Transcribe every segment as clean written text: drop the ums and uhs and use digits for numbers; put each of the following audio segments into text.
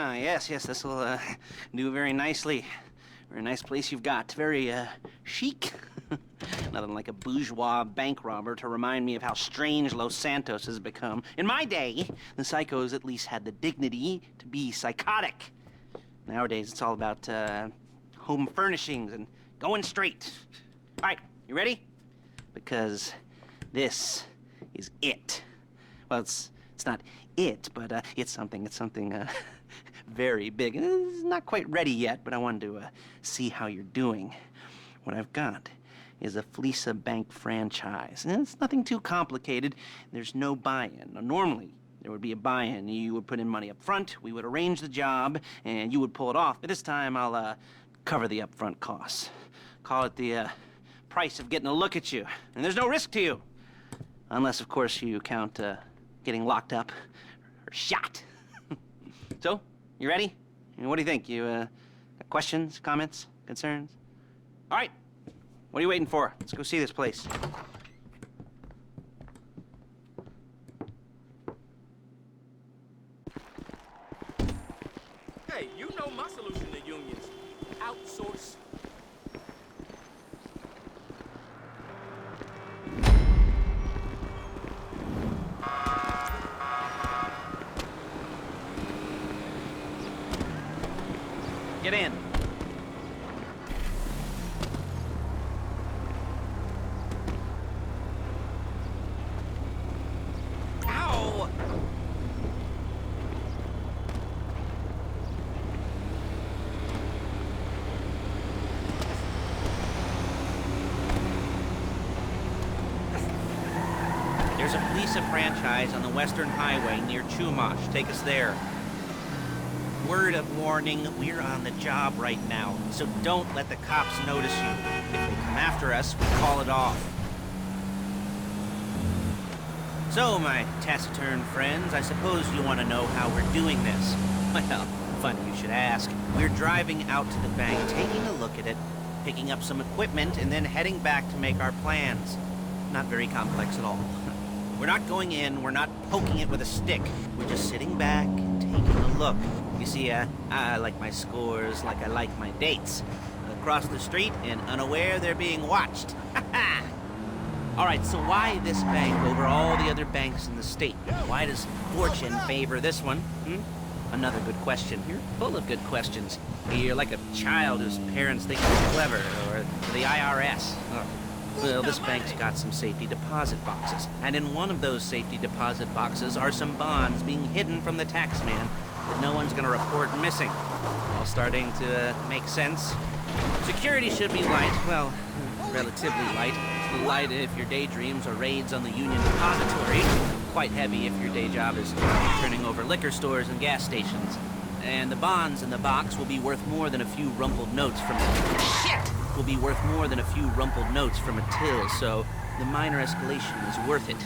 Ah, yes, yes, this will do very nicely. Very nice place you've got. Very chic. Nothing like a bourgeois bank robber to remind me of how strange Los Santos has become. In my day, the psychos at least had the dignity to be psychotic. Nowadays, it's all about home furnishings and going straight. All right, you ready? Because this is it. Well, it's not it, but it's something very big. It's not quite ready yet, but I wanted to see how you're doing. What I've got is a Fleeca Bank franchise. And it's nothing too complicated. There's no buy-in. Now, normally, there would be a buy-in. You would put in money up front, we would arrange the job, and you would pull it off. But this time, I'll cover the upfront costs. Call it the price of getting a look at you. And there's no risk to you. Unless, of course, you count getting locked up or shot. So, you ready? What do you think? You got questions, comments, concerns? All right. What are you waiting for? Let's go see this place. Hey, you know my solution to unions. Outsource. Get in. Ow! There's a Fleeca franchise on the Western Highway near Chumash. Take us there. Word of warning, we're on the job right now, so don't let the cops notice you. If they come after us, we call it off. So, my taciturn friends, I suppose you want to know how we're doing this. Well, funny you should ask. We're driving out to the bank, taking a look at it, picking up some equipment, and then heading back to make our plans. Not very complex at all. We're not going in, we're not poking it with a stick. We're just sitting back and taking a look. You see, I like my scores like I like my dates. Across the street and unaware they're being watched. All right, so why this bank over all the other banks in the state? Why does fortune favor this one? Another good question. You're full of good questions. You're like a child whose parents think he's clever, or the IRS. Well, this bank's got some safety deposit boxes, and in one of those safety deposit boxes are some bonds being hidden from the tax man that no one's gonna report missing. All starting to make sense. Security should be light, well, relatively light. Light if your daydreams are raids on the Union Depository. Quite heavy if your day job is turning over liquor stores and gas stations. And the bonds in the box will be worth more than a few rumpled notes from will be worth more than a few rumpled notes from a till, so the minor escalation is worth it,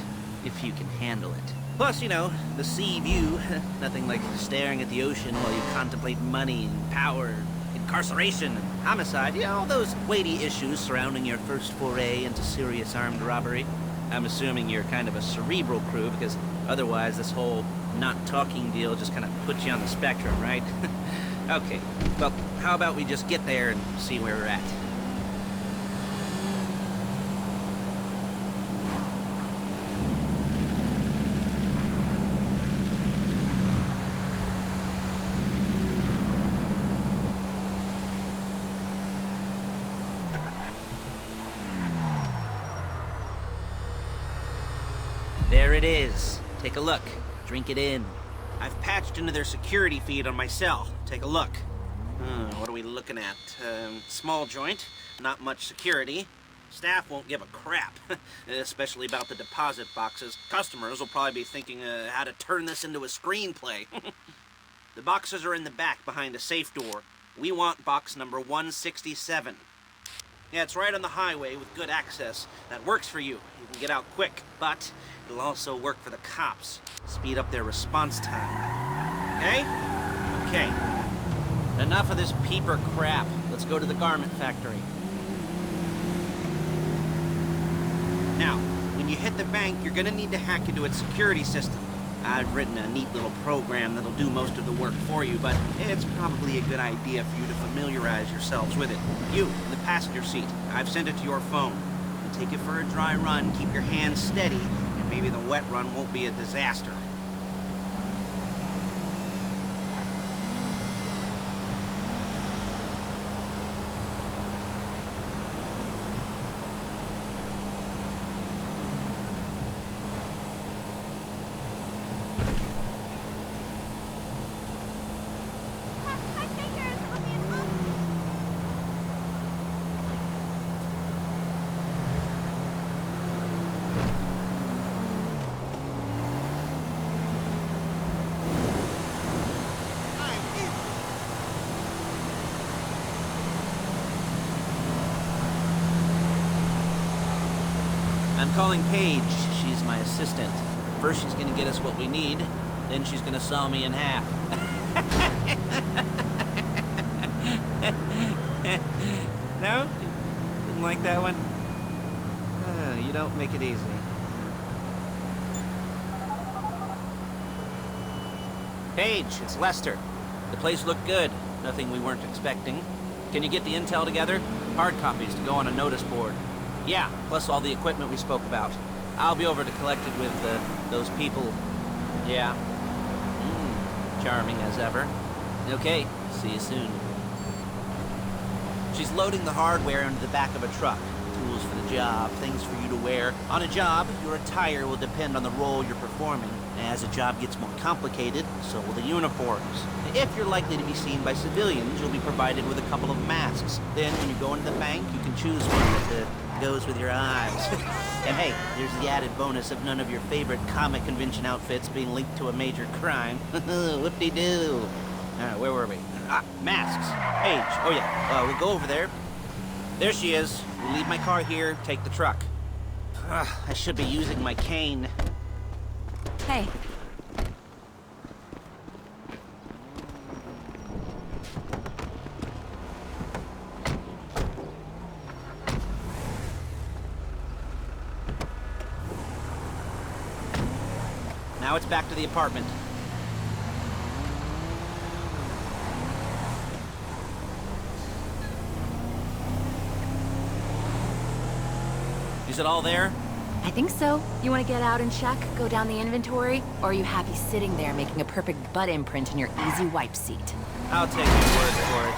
if you can handle it. Plus, you know, the sea view, nothing like staring at the ocean while you contemplate money and power, incarceration and homicide, you know, all those weighty issues surrounding your first foray into serious armed robbery. I'm assuming you're kind of a cerebral crew, because otherwise this whole not talking deal just kind of puts you on the spectrum, right? Okay, well, how about we just get there and see where we're at? There it is. Take a look. Drink it in. I've patched into their security feed on my cell. Take a look. What are we looking at? Small joint, not much security. Staff won't give a crap, especially about the deposit boxes. Customers will probably be thinking how to turn this into a screenplay. The boxes are in the back behind a safe door. We want box number 167. Yeah, it's right on the highway with good access. That works for you. You can get out quick, but it'll also work for the cops. Speed up their response time. Okay? Okay. Enough of this peeper crap. Let's go to the garment factory. Now, when you hit the bank, you're gonna need to hack into its security system. I've written a neat little program that'll do most of the work for you, but it's probably a good idea for you to familiarize yourselves with it. You, in the passenger seat, I've sent it to your phone. You take it for a dry run, keep your hands steady, and maybe the wet run won't be a disaster. I'm calling Paige. She's my assistant. First she's gonna get us what we need, then she's gonna saw me in half. No? Didn't like that one? You don't make it easy. Paige, it's Lester. The place looked good. Nothing we weren't expecting. Can you get the intel together? Hard copies to go on a notice board. Yeah, plus all the equipment we spoke about. I'll be over to collect it with those people. Yeah. Charming as ever. Okay, see you soon. She's loading the hardware into the back of a truck. Tools for the job, things for you to wear. On a job, your attire will depend on the role you're performing. As a job gets more complicated, so will the uniforms. If you're likely to be seen by civilians, you'll be provided with a couple of masks. Then, when you go into the bank, you can choose one that goes with your eyes. And hey, there's the added bonus of none of your favorite comic convention outfits being linked to a major crime. Whoop-de-doo. Where were we? Masks. Paige. Oh yeah, we'll go over there. There she is. We'll leave my car here, take the truck. I should be using my cane. Hey. Now it's back to the apartment. Is it all there? I think so. You want to get out and check, go down the inventory, or are you happy sitting there making a perfect butt imprint in your easy wipe seat? I'll take your word for it.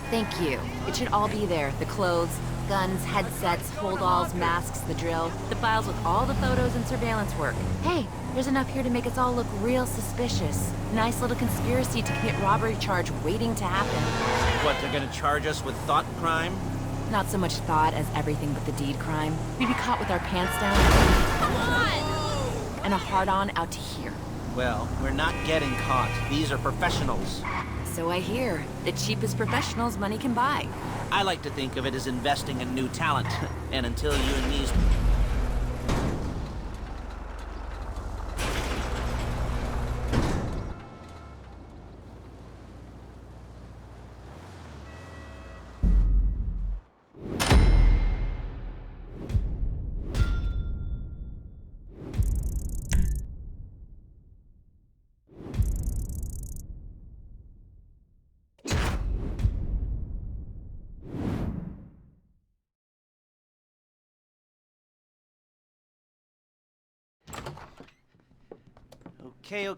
Thank you. It should all be there. The clothes, guns, headsets, hold-alls, masks, the drill, the files with all the photos and surveillance work. Hey, there's enough here to make us all look real suspicious. Nice little conspiracy to commit robbery charge waiting to happen. What, they're gonna charge us with thought crime? Not so much thought as everything but the deed crime. We'd be caught with our pants down. Come on! And a hard-on out to here. Well, we're not getting caught. These are professionals. So I hear. The cheapest professionals money can buy. I like to think of it as investing in new talent. And until you and me...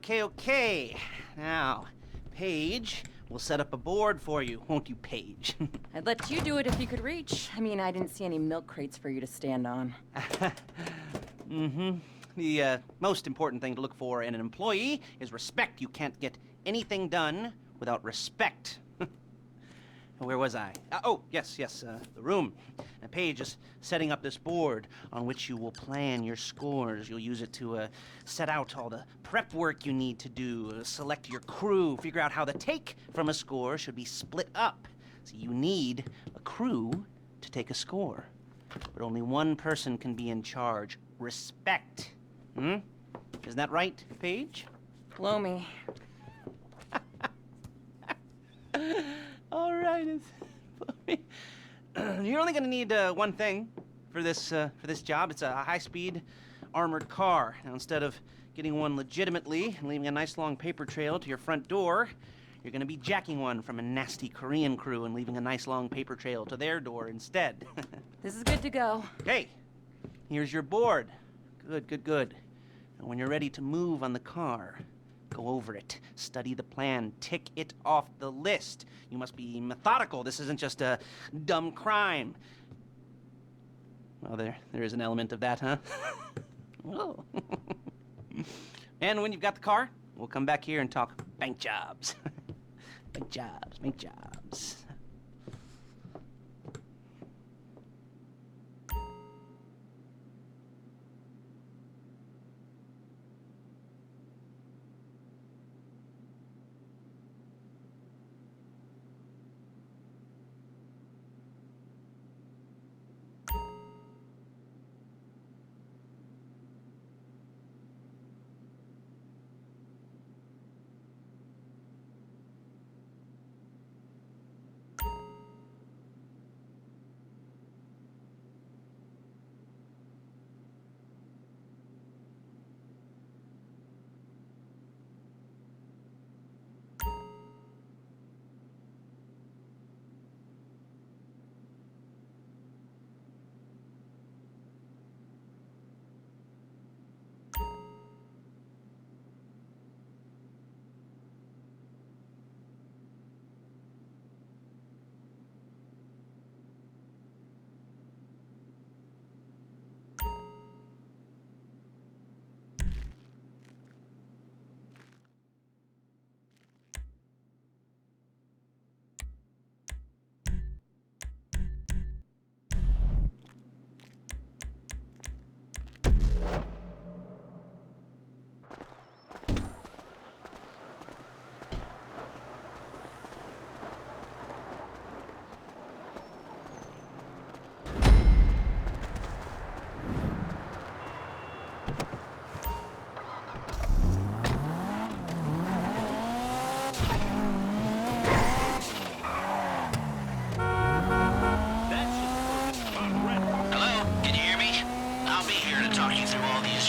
Okay. Now, Paige, we'll set up a board for you, won't you, Paige? I'd let you do it if you could reach. I mean, I didn't see any milk crates for you to stand on. The most important thing to look for in an employee is respect. You can't get anything done without respect. Where was I? Yes, the room. Now, Paige is setting up this board on which you will plan your scores. You'll use it to set out all the prep work you need to do, select your crew, figure out how the take from a score should be split up. So you need a crew to take a score. But only one person can be in charge. Respect. Isn't that right, Paige? Blow me. All right, you're only gonna need one thing for this job. It's a high-speed armored car. Now, instead of getting one legitimately and leaving a nice long paper trail to your front door, you're gonna be jacking one from a nasty Korean crew and leaving a nice long paper trail to their door instead. This is good to go. Okay, here's your board. Good, good, good. And when you're ready to move on the car, go over it, study the plan, tick it off the list. You must be methodical. This isn't just a dumb crime. Well, there is an element of that, huh? Whoa. And when you've got the car, we'll come back here and talk bank jobs. Bank jobs, bank jobs.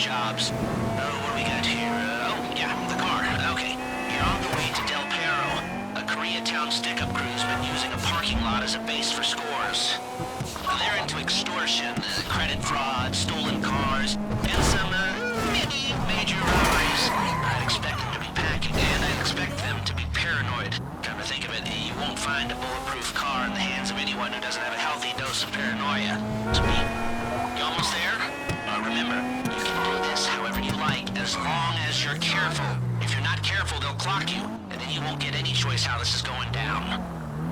jobs. What do we got here? The car. Okay. You're on the way to Del Perro. A Koreatown stick-up crew's been using a parking lot as a base for scores. They're into extortion, credit fraud, stolen cars, and some, major robberies. I'd expect them to be packing, and I'd expect them to be paranoid. Come to think of it, you won't find a bulletproof car in the hands of anyone who doesn't have a healthy dose of paranoia. Sweet. You almost there? Remember, you can do this however you like, as long as you're careful. If you're not careful, they'll clock you, and then you won't get any choice how this is going down.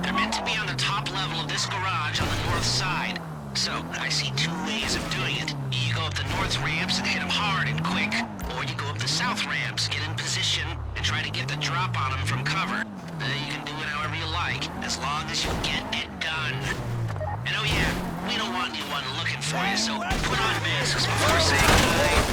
They're meant to be on the top level of this garage on the north side. So, I see two ways of doing it. You go up the north ramps and hit them hard and quick, or you go up the south ramps, get in position, and try to get the drop on them from cover. You can do it however you like, as long as you get it done. And oh yeah, we don't want anyone looking for you, so put on masks before saying goodnight.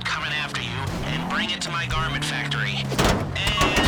Coming after you, and bring it to my garment factory. And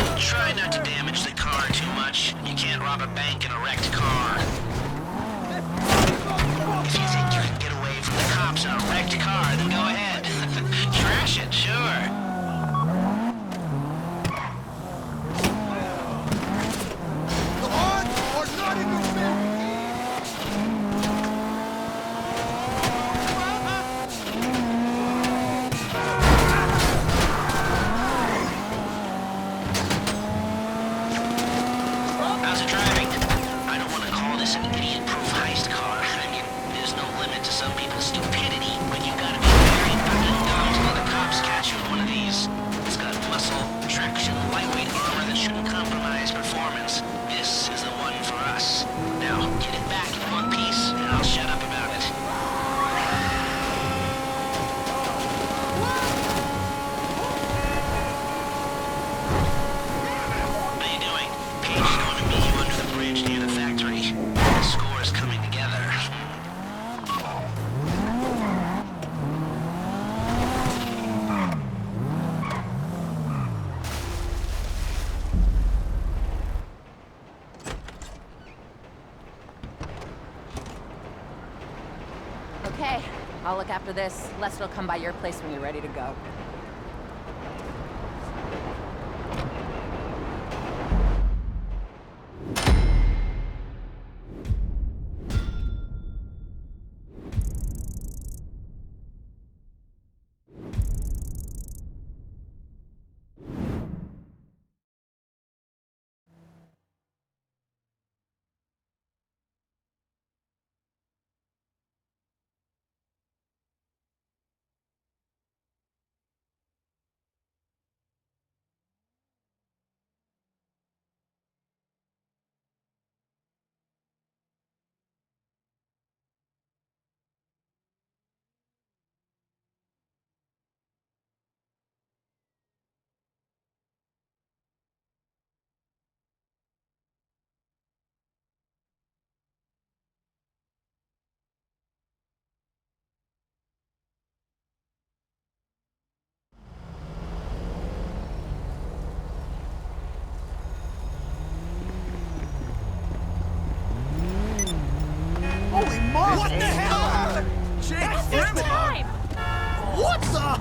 Okay, I'll look after this. Lester will come by your place when you're ready to go. Holy moly! What the hell? Jake, damn it! What the?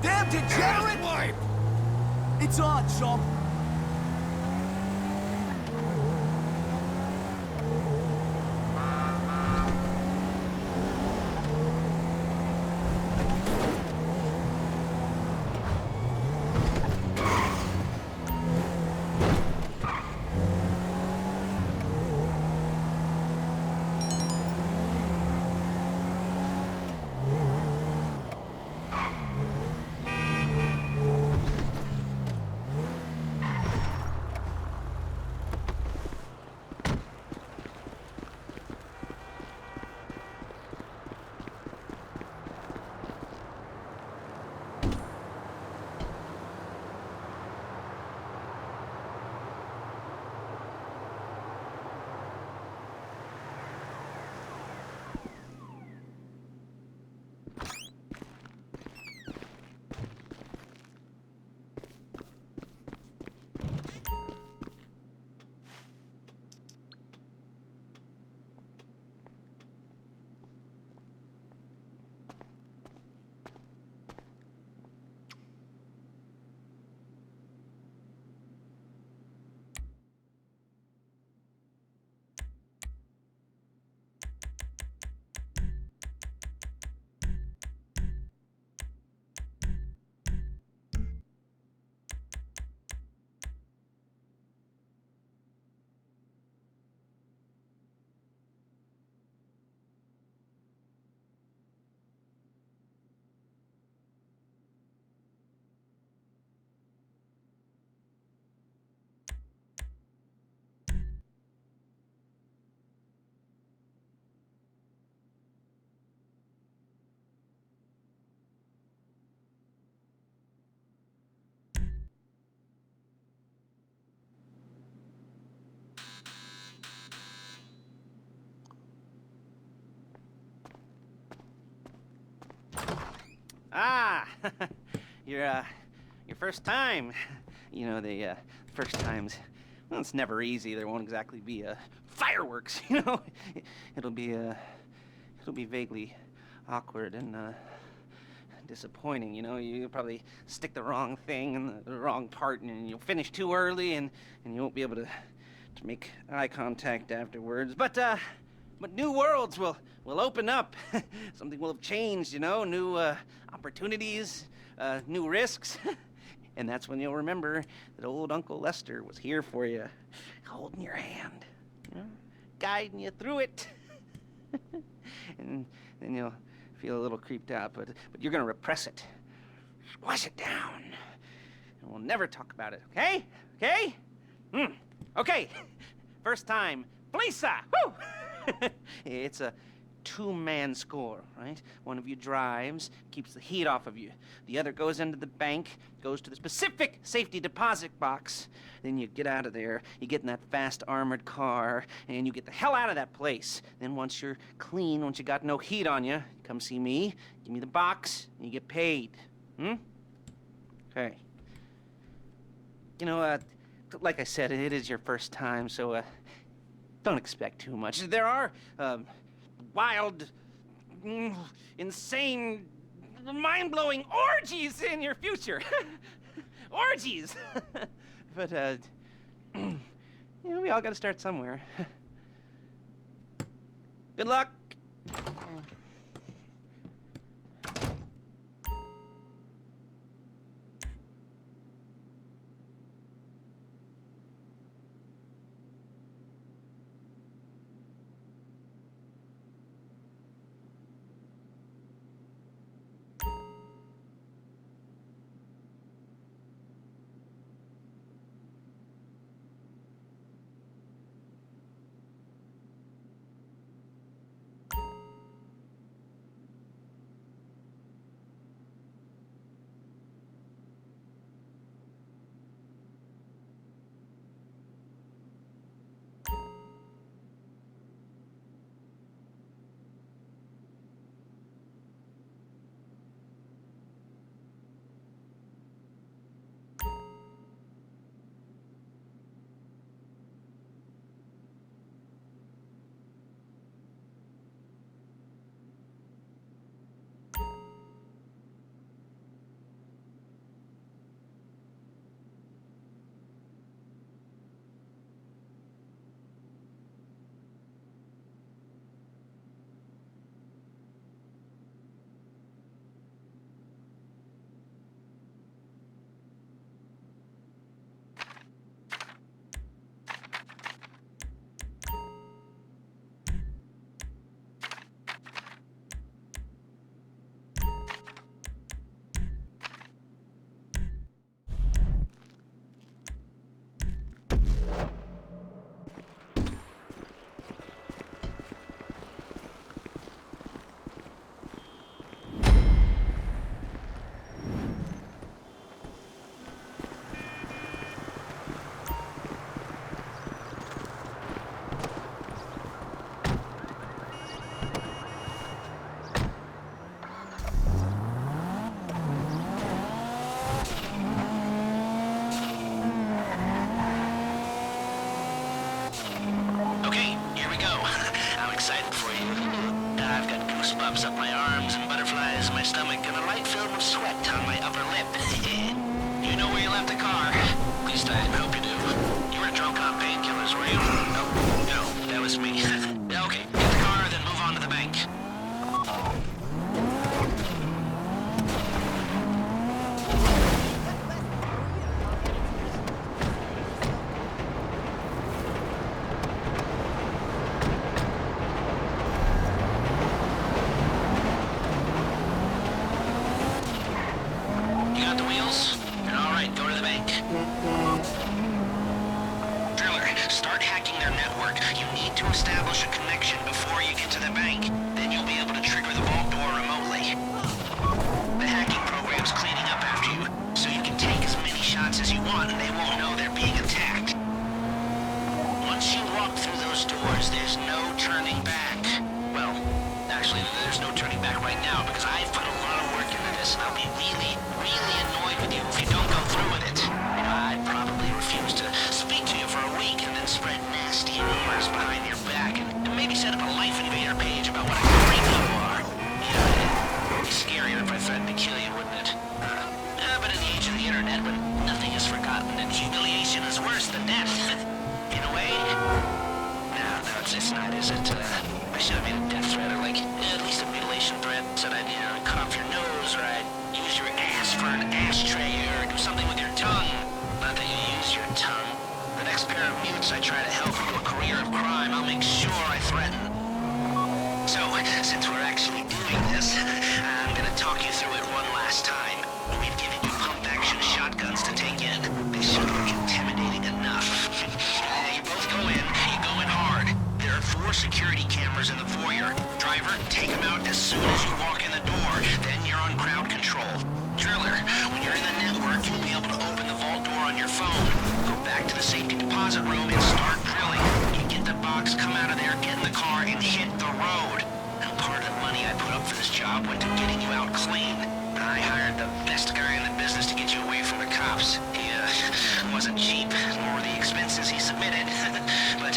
Damn degenerate! Wipe! It's on, chump. Ah, your first time. You know, the first times. Well, it's never easy. There won't exactly be fireworks. You know, it'll be vaguely awkward and disappointing. You know, you'll probably stick the wrong thing in the wrong part, and you'll finish too early, and you won't be able to make eye contact afterwards. But new worlds will open up. Something will have changed, you know, new opportunities, new risks. And that's when you'll remember that old Uncle Lester was here for you, holding your hand, you know, guiding you through it. And then you'll feel a little creeped out, but you're gonna repress it. Squash it down. And we'll never talk about it, okay? Okay? Okay. First time, Felisa! Woo! It's a two-man score, right? One of you drives, keeps the heat off of you. The other goes into the bank, goes to the specific safety deposit box. Then you get out of there, you get in that fast armored car, and you get the hell out of that place. Then once you're clean, once you got no heat on you, you come see me, give me the box, and you get paid. Okay. You know, like I said, it is your first time, so don't expect too much. There are wild insane, mind-blowing orgies in your future. Orgies! But, we all gotta start somewhere. Good luck! goosebumps up my arms and butterflies in my stomach and a light film of sweat on my upper lip. You know where you left the car? At least I hope you do. You were drunk on painkillers, were you? No, that was me. Okay, get the car, then move on to the bank. You got the wheels? All right, go to the bank. Driller, start hacking their network. You need to establish a connection before you get to the bank. Then you'll be able to trigger the vault door remotely. The hacking program's cleaning up after you, so you can take as many shots as you want and they won't know they're being attacked. Once you walk through those doors, there's no turning back. Well, actually, there's no turning back right now because I've put a lot of work into this and I'll be really annoyed with you if you don't go through with it. I'd probably refuse to speak to you for a week and then spread nasty rumors behind your back and maybe set up a Life Invader page about what a creep you are. Yeah, it'd be scarier if I threatened to kill you, wouldn't it? But in the age of the internet, when nothing is forgotten and humiliation is worse than death, in a way, no, it's not, is it? I should have made a death threat or like at least a mutilation threat. Said I'd cut off your nose or I'd use your ass for an ashtray or do something with your tongue. Not that you use your tongue. The next pair of mutes I try to help into a career of crime, I'll make sure I threaten. So, since we're actually doing this, I'm gonna talk you through it one last time. We've given you pump-action shotguns to take in. They should look intimidating enough. You both go in, you go in hard. There are 4 security cameras in the foyer. Driver, take them out as soon as you walk in the door. Then you're on crowd control. Driller, when you're in the network, you'll be able to open the vault door on your phone. Go back to the safety deposit room and start drilling. You get the box, come out of there, get in the car, and hit the road. And part of the money I put up for this job went to getting you out clean. I hired the best guy in the business to get you away from the cops. He wasn't cheap, nor the expenses he submitted. But,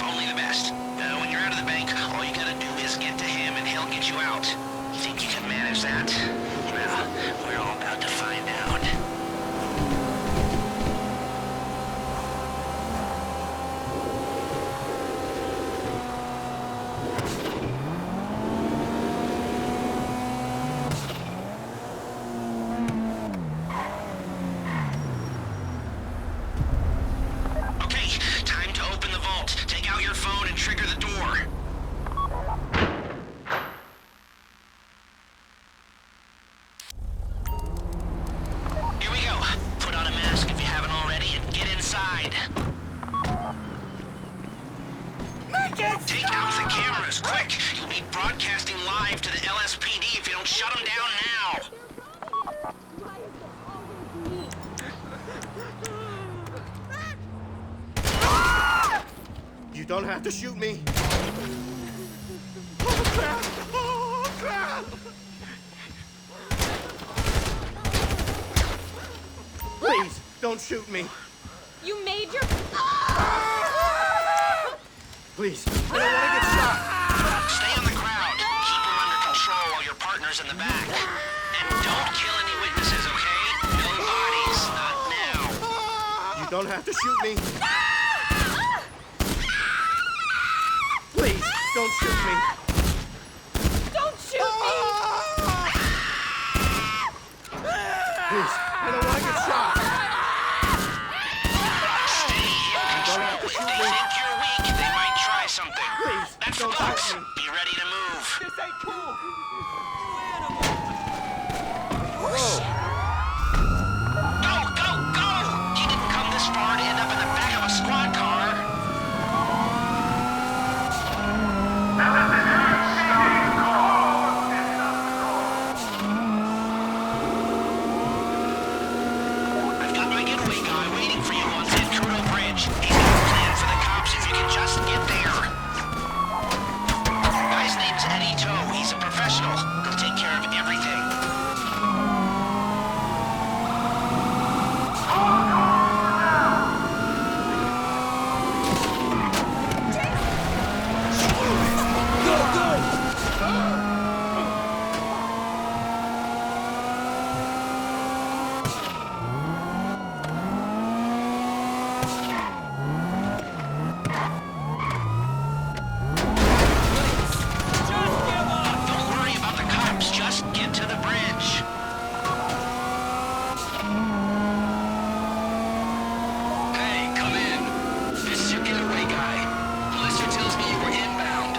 only the best. When you're out of the bank, all you gotta do is get to him and he'll get you out. there's that. Well, we're all about to find out. Okay, time to open the vault. Take out your phone and trigger the door. Here we go. Put on a mask if you haven't already and get inside. Take out the cameras, quick! You'll be broadcasting live to the LSPD if you don't shut them down now. You don't have to shoot me. Please, don't shoot me. You made your... Please, I don't want to get shot. Stay on the ground. Keep them under control while your partner's in the back. And don't kill any witnesses, okay? No bodies, not now. You don't have to shoot me. Please, don't shoot me. Don't shoot me! Please, I don't want to get shot. Stay in control. If they think you're weak, they might try something. Please, That's the don't box. touch me. Be ready to move. This ain't cool. Go, go, go! He didn't come this far to end up in the back of a squad car. I've got my getaway guy waiting for you on San Trudeau Bridge. He's got a plan for the cops if you can just get there. Guy's name's Eddie Toe. He's a professional. He'll take care of everything. Don't worry about the cops. Just get to the bridge. Hey, come in. This is your getaway guy. Melissa tells me you were inbound.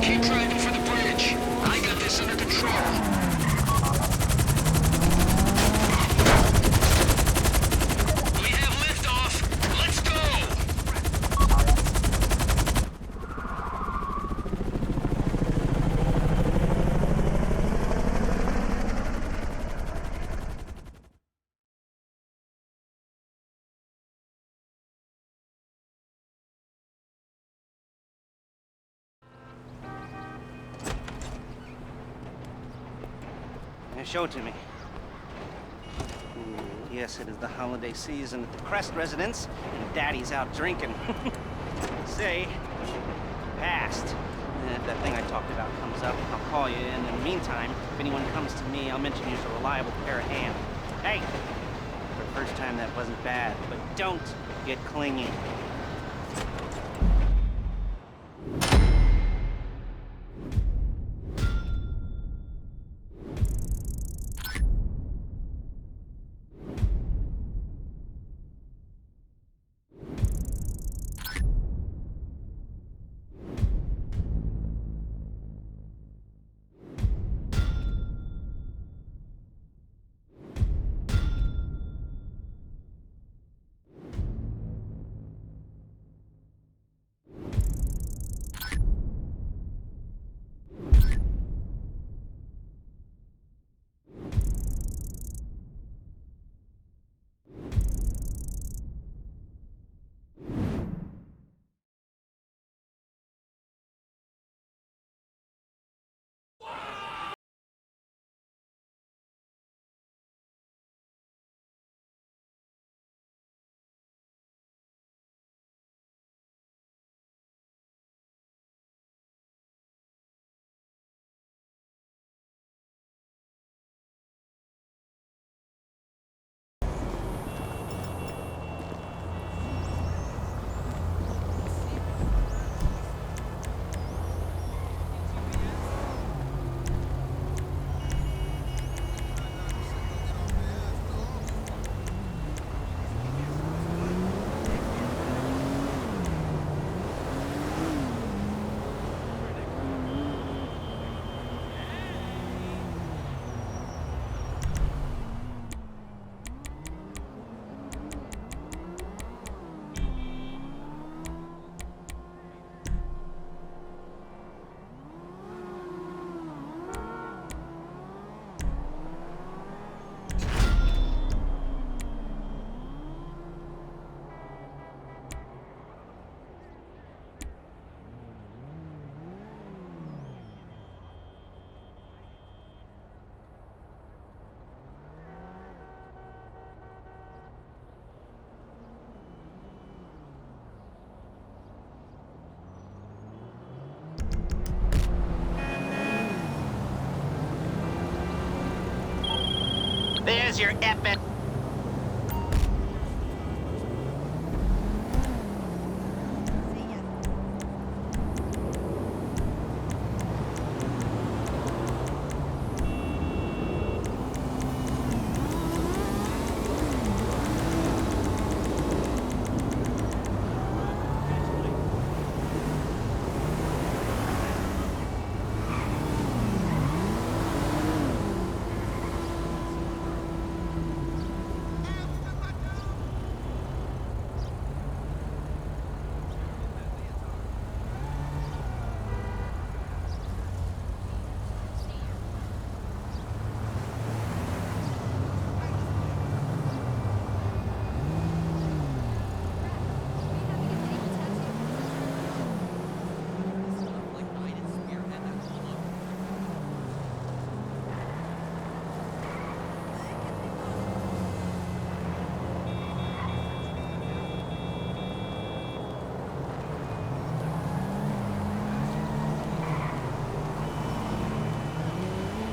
Keep driving for the bridge. I got this under control. We have liftoff. Let's go. Show it to me. Yes, it is the holiday season at the Crest residence, and Daddy's out drinking. Say, passed. And if that thing I talked about comes up, I'll call you. And in the meantime, if anyone comes to me, I'll mention you as a reliable pair of hands. Hey, for the first time, that wasn't bad, but don't get clingy. your effing...